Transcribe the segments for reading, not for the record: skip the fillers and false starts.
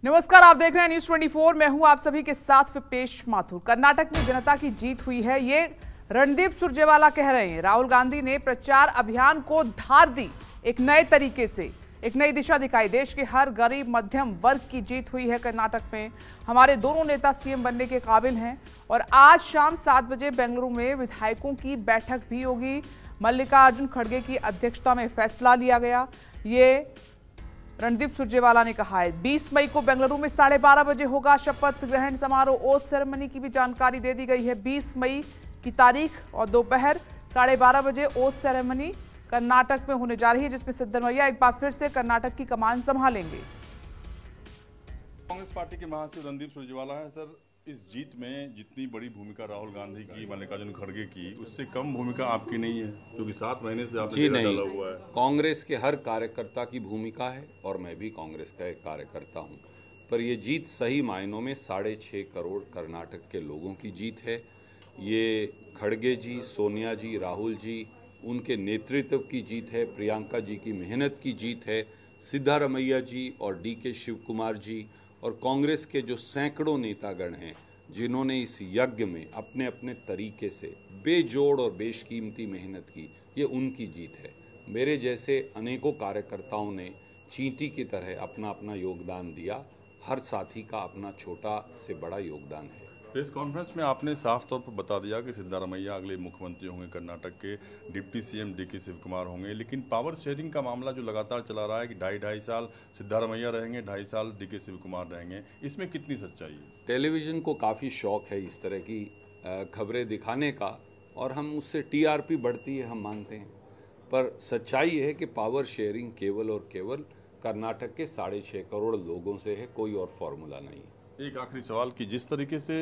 नमस्कार, आप देख रहे हैं न्यूज 24। मैं हूं आप सभी के साथ विपेश माथुर। कर्नाटक में जनता की जीत हुई है, ये रणदीप सुरजेवाला कह रहे हैं। राहुल गांधी ने प्रचार अभियान को धार दी, एक नए तरीके से एक नई दिशा दिखाई। देश के हर गरीब मध्यम वर्ग की जीत हुई है कर्नाटक में। हमारे दोनों नेता सीएम बनने के काबिल हैं और आज शाम 7 बजे बेंगलुरु में विधायकों की बैठक भी होगी। मल्लिकार्जुन खड़गे की अध्यक्षता में फैसला लिया गया। ये रणदीप सुरजेवाला ने कहा है। 20 मई को बेंगलुरु में 12:30 बजे होगा शपथ ग्रहण समारोह। ओथ सेरेमनी की भी जानकारी दे दी गई है। 20 मई की तारीख और दोपहर 12:30 बजे ओथ सेरेमनी कर्नाटक में होने जा रही है, जिसमें सिद्धरमैया एक बार फिर से कर्नाटक की कमान संभालेंगे। कांग्रेस पार्टी के महासचिव रणदीप सुरजेवाला है। सर, इस जीत में जितनी बड़ी भूमिका राहुल गांधी की, मल्लिकार्जुन खड़गे की, उससे कम भूमिका आपकी नहीं है, क्योंकि 7 महीने से आपने डाला हुआ है। कांग्रेस के हर कार्यकर्ता की भूमिका है और मैं भी कांग्रेस का एक कार्यकर्ता हूं। पर यह जीत सही मायनों में 6.5 करोड़ कर्नाटक के लोगों की जीत है। ये खड़गे जी, सोनिया जी, राहुल जी, उनके नेतृत्व की जीत है। प्रियंका जी की मेहनत की जीत है। सिद्धारमैया जी और DK शिव कुमार जी और कांग्रेस के जो सैकड़ों नेतागण हैं, जिन्होंने इस यज्ञ में अपने अपने तरीके से बेजोड़ और बेशकीमती मेहनत की, ये उनकी जीत है। मेरे जैसे अनेकों कार्यकर्ताओं ने चींटी की तरह अपना अपना योगदान दिया। हर साथी का अपना छोटा से बड़ा योगदान है। प्रेस कॉन्फ्रेंस में आपने साफ तौर पर बता दिया कि सिद्धारमैया अगले मुख्यमंत्री होंगे कर्नाटक के, deputy CM DK Shivakumar होंगे। लेकिन पावर शेयरिंग का मामला जो लगातार चला रहा है कि 2.5 साल सिद्धारमैया रहेंगे, 2.5 साल DK शिव कुमार रहेंगे, इसमें कितनी सच्चाई है? टेलीविज़न को काफ़ी शौक है इस तरह की खबरें दिखाने का, और हम उससे TRP बढ़ती है, हम मानते हैं। पर सच्चाई है कि पावर शेयरिंग केवल और केवल कर्नाटक के 6.5 करोड़ लोगों से है, कोई और फॉर्मूला नहीं। एक आखिरी सवाल कि जिस तरीके से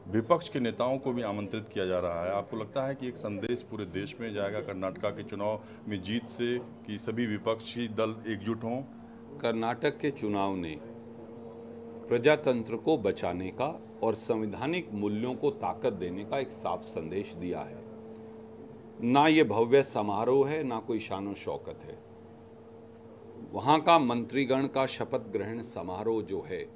विपक्ष के नेताओं को भी आमंत्रित किया जा रहा है, आपको लगता है कि एक संदेश पूरे देश में जाएगा कर्नाटक के चुनाव में जीत से, कि सभी विपक्षी दल एकजुट हों? कर्नाटक के चुनाव ने प्रजातंत्र को बचाने का और संवैधानिक मूल्यों को ताकत देने का एक साफ संदेश दिया है। ना ये भव्य समारोह है, ना कोई शानो शौकत है। वहाँ का मंत्रीगण का शपथ ग्रहण समारोह जो है,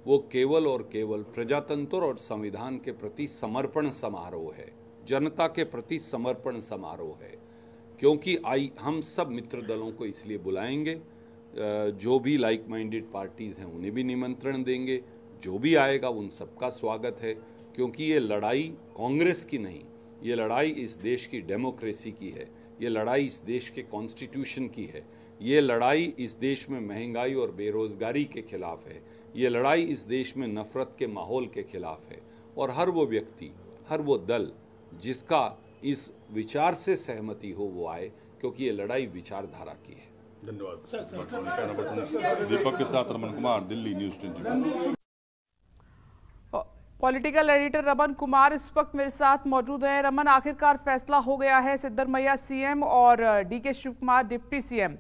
वो केवल और केवल प्रजातंत्र और संविधान के प्रति समर्पण समारोह है, जनता के प्रति समर्पण समारोह है। क्योंकि हम सब मित्र दलों को इसलिए बुलाएंगे, जो भी लाइक माइंडेड पार्टीज हैं उन्हें भी निमंत्रण देंगे। जो भी आएगा उन सबका स्वागत है, क्योंकि ये लड़ाई कांग्रेस की नहीं, ये लड़ाई इस देश की डेमोक्रेसी की है, ये लड़ाई इस देश के कॉन्स्टिट्यूशन की है, ये लड़ाई इस देश में महंगाई और बेरोजगारी के खिलाफ है, ये लड़ाई इस देश में नफरत के माहौल के खिलाफ है। और हर वो व्यक्ति, हर वो दल जिसका इस विचार से सहमति हो, वो आए, क्योंकि ये लड़ाई विचारधारा की है। धन्यवाद। दीपक के साथ Raman Kumar, Delhi, news 24। Political editor Raman Kumar इस वक्त मेरे साथ मौजूद हैं। रमन, आखिरकार फैसला हो गया है, सिद्धरमैया CM और DK Shivakumar deputy CM।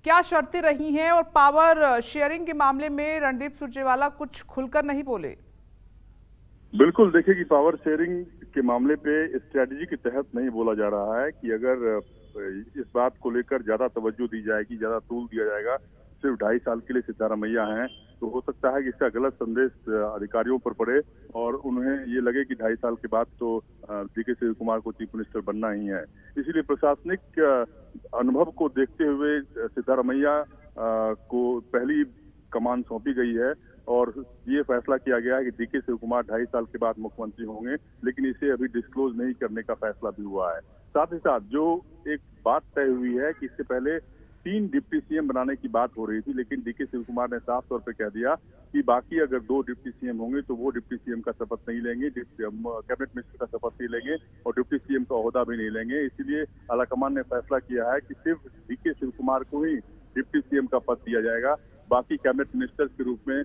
क्या शर्तें रही हैं और पावर शेयरिंग के मामले में रणदीप सुरजेवाला कुछ खुलकर नहीं बोले? बिल्कुल, देखिए कि पावर शेयरिंग के मामले पे स्ट्रेटजी के तहत नहीं बोला जा रहा है कि अगर इस बात को लेकर ज्यादा तवज्जो दी जाएगी, ज्यादा तूल दिया जाएगा, सिर्फ 2.5 साल के लिए सिद्धारमैया हैं, तो हो सकता है कि इसका गलत संदेश अधिकारियों पर पड़े और उन्हें ये लगे कि 2.5 साल के बाद तो DK शिव कुमार को चीफ मिनिस्टर बनना ही है। इसीलिए प्रशासनिक अनुभव को देखते हुए सिद्धारमैया को पहली कमान सौंपी गई है और ये फैसला किया गया है कि DK शिव कुमार 2.5 साल के बाद मुख्यमंत्री होंगे, लेकिन इसे अभी डिस्क्लोज नहीं करने का फैसला भी हुआ है। साथ ही साथ जो एक बात तय हुई है कि इससे पहले 3 डिप्टी CM बनाने की बात हो रही थी, लेकिन DK शिव कुमार ने साफ तौर पे कह दिया कि बाकी अगर 2 डिप्टी CM होंगे तो वो डिप्टी CM का शपथ नहीं लेंगे, कैबिनेट मिनिस्टर का शपथ नहीं लेंगे और डिप्टी CM का ओहदा भी नहीं लेंगे। इसीलिए आलाकमान ने फैसला किया है कि सिर्फ DK शिव कुमार को ही डिप्टी CM का पद दिया जाएगा। बाकी कैबिनेट मिनिस्टर के रूप में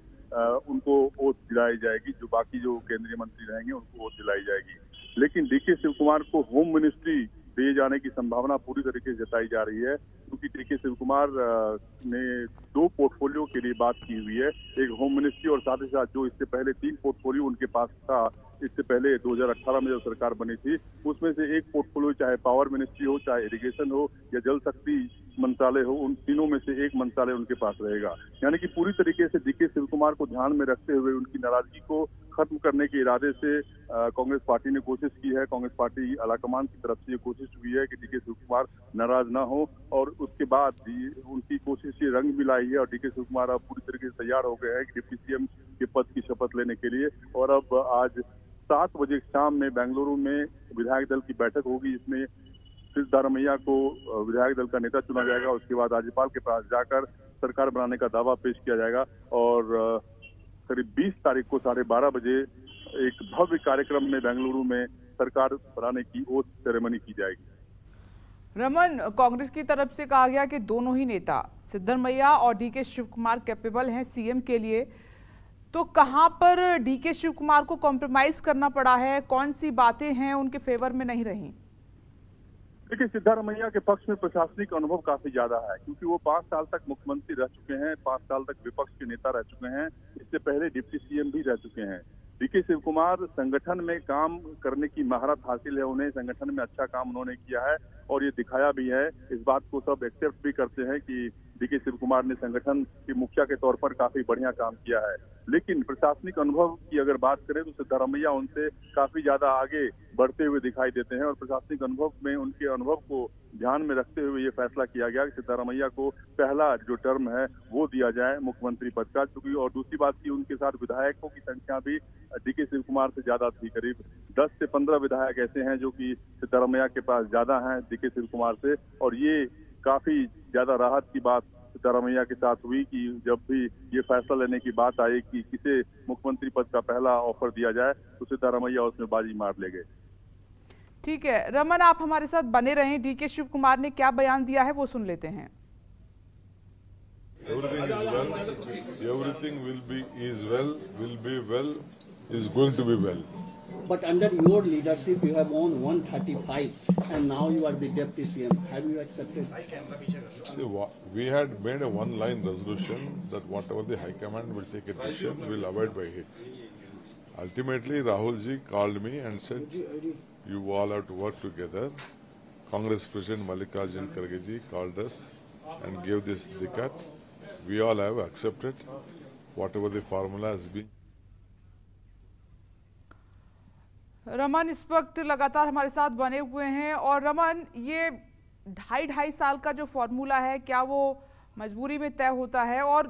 उनको ओथ दिलाई जाएगी, जो बाकी जो केंद्रीय मंत्री रहेंगे उनको ओथ दिलाई जाएगी। लेकिन DK शिव कुमार को होम मिनिस्ट्री दिए जाने की संभावना पूरी तरीके से जताई जा रही है, क्योंकि DK शिव कुमार ने 2 पोर्टफोलियो के लिए बात की हुई है, एक होम मिनिस्ट्री और साथ ही साथ जो इससे पहले 3 पोर्टफोलियो उनके पास था, इससे पहले 2018 में जब सरकार बनी थी, उसमें से एक पोर्टफोलियो चाहे पावर मिनिस्ट्री हो, चाहे इरिगेशन हो या जल शक्ति मंत्रालय हो, उन तीनों में से एक मंत्रालय उनके पास रहेगा। यानी कि पूरी तरीके से डीके शिव कुमार को ध्यान में रखते हुए उनकी नाराजगी को खत्म करने के इरादे से कांग्रेस पार्टी ने कोशिश की है। कांग्रेस पार्टी आलाकमान की तरफ से ये कोशिश हुई है कि डीके शिव कुमार नाराज ना हो, और उसके बाद उनकी कोशिश ये रंग भी लाई है और डीके शिव कुमार अब पूरी तरीके से तैयार हो गए हैं डिप्टी सीएम के पद की शपथ लेने के लिए। और अब आज 7 बजे शाम में बेंगलुरु में विधायक दल की बैठक होगी, इसमें सिद्धारमैया को विधायक दल का नेता चुना जाएगा। उसके बाद राज्यपाल के पास जाकर सरकार बनाने का दावा पेश किया जाएगा और करीब 20 तारीख को 12:30 बजे एक भव्य कार्यक्रम में बेंगलुरु में सरकार बनाने की ओथ सेरेमनी की जाएगी। रमन, कांग्रेस की तरफ से कहा गया कि दोनों ही नेता सिद्धारमैया और डीके शिव कुमार कैपेबल हैं सीएम के लिए, तो कहां पर डीके शिव कुमार को कॉम्प्रोमाइज करना पड़ा है? कौन सी बातें हैं उनके फेवर में नहीं रही? देखिए, सिद्धारमैया के पक्ष में प्रशासनिक अनुभव काफी ज्यादा है, क्योंकि वो 5 साल तक मुख्यमंत्री रह चुके हैं, 5 साल तक विपक्ष के नेता रह चुके हैं, इससे पहले डिप्टी सीएम भी रह चुके हैं। डीके शिव कुमार संगठन में काम करने की महारत हासिल है उन्हें, संगठन में अच्छा काम उन्होंने किया है और ये दिखाया भी है। इस बात को सब एक्सेप्ट भी करते हैं कि डीके शिव कुमार ने संगठन के मुखिया के तौर पर काफी बढ़िया काम किया है। लेकिन प्रशासनिक अनुभव की अगर बात करें तो सिद्धारमैया उनसे काफी ज्यादा आगे बढ़ते हुए दिखाई देते हैं और प्रशासनिक अनुभव में उनके अनुभव को ध्यान में रखते हुए ये फैसला किया गया कि सिद्धारमैया को पहला जो टर्म है वो दिया जाए मुख्यमंत्री पद का। क्योंकि और दूसरी बात की, उनके साथ विधायकों की संख्या भी डीके शिव कुमार से ज्यादा थी, करीब 10 से 15 विधायक ऐसे हैं जो कि सिद्धारमैया के पास ज्यादा हैं डीके शिव कुमार से। और ये काफी ज्यादा राहत की बात सिद्धारमैया के साथ हुई कि जब भी ये फैसला लेने की बात आई कि किसे मुख्यमंत्री पद का पहला ऑफर दिया जाए तो सिद्धारमैया उसमें बाजी मार ले गए। ठीक है रमन, आप हमारे साथ बने रहें। डीके शिव कुमार ने क्या बयान दिया है वो सुन लेते हैं। Everything will be well, is going to be well. But under your leadership, you have won 135, and now you are the deputy CM. Have you accepted? See, we had made a one-line resolution that whatever the High Command will take a decision, we will abide by it. Ultimately, Rahul ji called me and said, "You all have to work together." Congress President Mallikarjun Kharge ji called us and gave this dikat. We all have accepted whatever the formula has been. Raman इस वक्त लगातार हमारे साथ बने हुए हैं। और रमन, ये 2.5 साल का जो फॉर्मूला है, क्या वो मजबूरी में तय होता है? और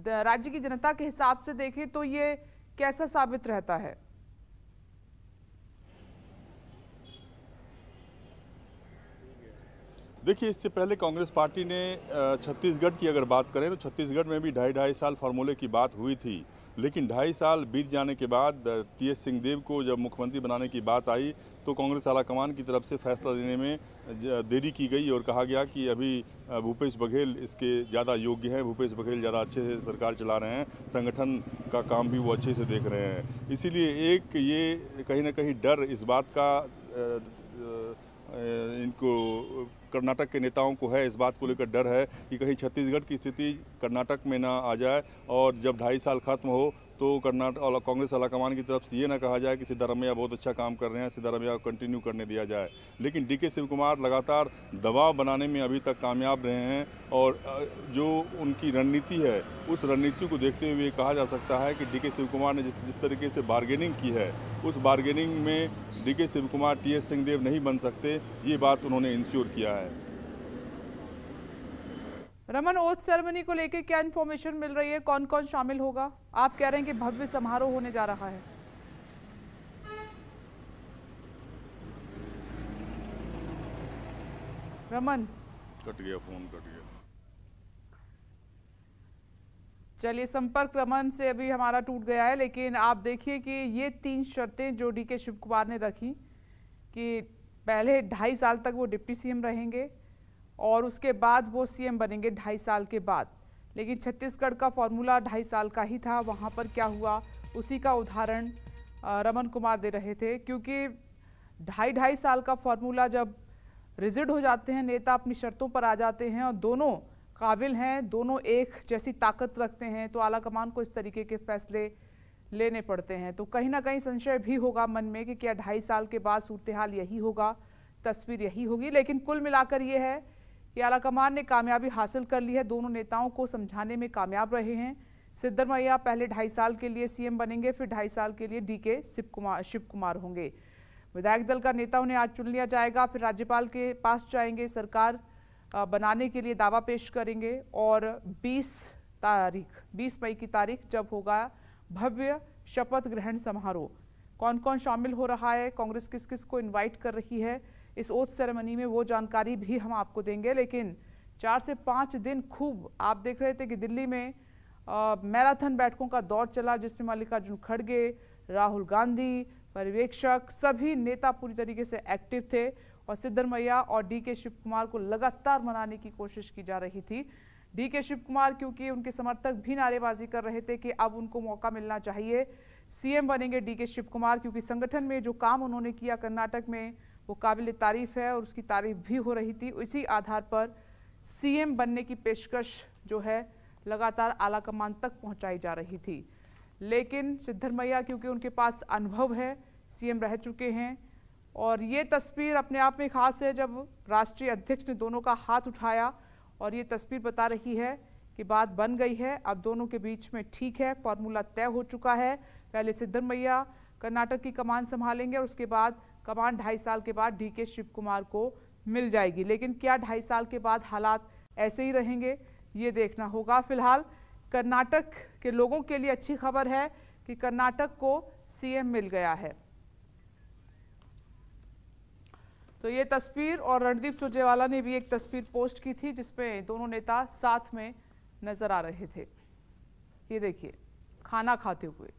राज्य की जनता के हिसाब से देखें तो ये कैसा साबित रहता है? देखिए, इससे पहले कांग्रेस पार्टी ने छत्तीसगढ़ की अगर बात करें तो छत्तीसगढ़ में भी 2.5 साल फार्मूले की बात हुई थी। लेकिन 2.5 साल बीत जाने के बाद टीएस सिंहदेव को जब मुख्यमंत्री बनाने की बात आई तो कांग्रेस आलाकमान की तरफ से फैसला लेने में देरी की गई और कहा गया कि अभी भूपेश बघेल इसके ज़्यादा योग्य हैं, भूपेश बघेल ज़्यादा अच्छे से सरकार चला रहे हैं, संगठन का काम भी वो अच्छे से देख रहे हैं। इसीलिए एक ये कहीं ना कहीं डर इस बात का इनको कर्नाटक के नेताओं को है, इस बात को लेकर डर है कि कहीं छत्तीसगढ़ की स्थिति कर्नाटक में ना आ जाए और जब 2.5 साल खत्म हो तो कर्नाटक और कांग्रेस आलाकमान की तरफ से ये ना कहा जाए कि सिद्धारमैया बहुत अच्छा काम कर रहे हैं, सिद्धारमैया को कंटिन्यू करने दिया जाए। लेकिन डीके शिव कुमार लगातार दबाव बनाने में अभी तक कामयाब रहे हैं और जो उनकी रणनीति है उस रणनीति को देखते हुए कहा जा सकता है कि डीके शिव कुमार ने जिस तरीके से बार्गेनिंग की है उस बार्गेनिंग में डीके शिव कुमार टीएस सिंहदेव नहीं बन सकते, ये बात उन्होंने इंश्योर किया है। रमन, ओथ सेरेमनी को लेकर क्या इन्फॉर्मेशन मिल रही है? कौन कौन शामिल होगा? आप कह रहे हैं कि भव्य समारोह होने जा रहा है। रमन, कट गया, फोन कट गया। चलिए, संपर्क रमन से अभी हमारा टूट गया है। लेकिन आप देखिए कि ये 3 शर्तें जो डीके शिव कुमार ने रखी कि पहले 2.5 साल तक वो डिप्टी सीएम रहेंगे और उसके बाद वो सीएम बनेंगे 2.5 साल के बाद। लेकिन छत्तीसगढ़ का फॉर्मूला 2.5 साल का ही था, वहाँ पर क्या हुआ उसी का उदाहरण रमन कुमार दे रहे थे। क्योंकि 2.5 साल का फॉर्मूला जब रिजिड हो जाते हैं, नेता अपनी शर्तों पर आ जाते हैं और दोनों काबिल हैं, दोनों एक जैसी ताकत रखते हैं, तो आला कमान को इस तरीके के फैसले लेने पड़ते हैं। तो कहीं ना कहीं संशय भी होगा मन में कि क्या 2.5 साल के बाद सूरत हाल यही होगा, तस्वीर यही होगी। लेकिन कुल मिलाकर ये है कि आला कमान ने कामयाबी हासिल कर ली है, दोनों नेताओं को समझाने में कामयाब रहे हैं। सिद्धरमैया पहले 2.5 साल के लिए सीएम बनेंगे, फिर 2.5 साल के लिए डीके शिव कुमार होंगे। विधायक दल का नेता उन्हें आज चुन लिया जाएगा, फिर राज्यपाल के पास जाएंगे, सरकार बनाने के लिए दावा पेश करेंगे और 20 मई की तारीख जब होगा भव्य शपथ ग्रहण समारोह। कौन कौन शामिल हो रहा है, कांग्रेस किस किस को इनवाइट कर रही है इस ओथ सेरेमनी में, वो जानकारी भी हम आपको देंगे। लेकिन 4 से 5 दिन खूब आप देख रहे थे कि दिल्ली में मैराथन बैठकों का दौर चला, जिसमें मल्लिकार्जुन खड़गे, राहुल गांधी, पर्यवेक्षक, सभी नेता पूरी तरीके से एक्टिव थे और सिद्धरमैया और डीके शिव कुमार को लगातार मनाने की कोशिश की जा रही थी। डीके शिव कुमार क्योंकि उनके समर्थक भी नारेबाजी कर रहे थे कि अब उनको मौका मिलना चाहिए, सीएम बनेंगे डीके शिव कुमार, क्योंकि संगठन में जो काम उन्होंने किया कर्नाटक में वो काबिल तारीफ है और उसकी तारीफ भी हो रही थी। इसी आधार पर सीएम बनने की पेशकश जो है लगातार आला कमान तक पहुंचाई जा रही थी। लेकिन सिद्धरमैया क्योंकि उनके पास अनुभव है, सीएम रह चुके हैं और ये तस्वीर अपने आप में खास है जब राष्ट्रीय अध्यक्ष ने दोनों का हाथ उठाया और ये तस्वीर बता रही है कि बात बन गई है, अब दोनों के बीच में ठीक है, फॉर्मूला तय हो चुका है। पहले सिद्धरमैया कर्नाटक की कमान संभालेंगे और उसके बाद कमान 2.5 साल के बाद डीके शिव कुमार को मिल जाएगी। लेकिन क्या 2.5 साल के बाद हालात ऐसे ही रहेंगे, ये देखना होगा। फिलहाल कर्नाटक के लोगों के लिए अच्छी खबर है कि कर्नाटक को सीएम मिल गया है। तो ये तस्वीर, और रणदीप सुरजेवाला ने भी एक तस्वीर पोस्ट की थी जिसमें दोनों नेता साथ में नजर आ रहे थे। ये देखिए खाना खाते हुए।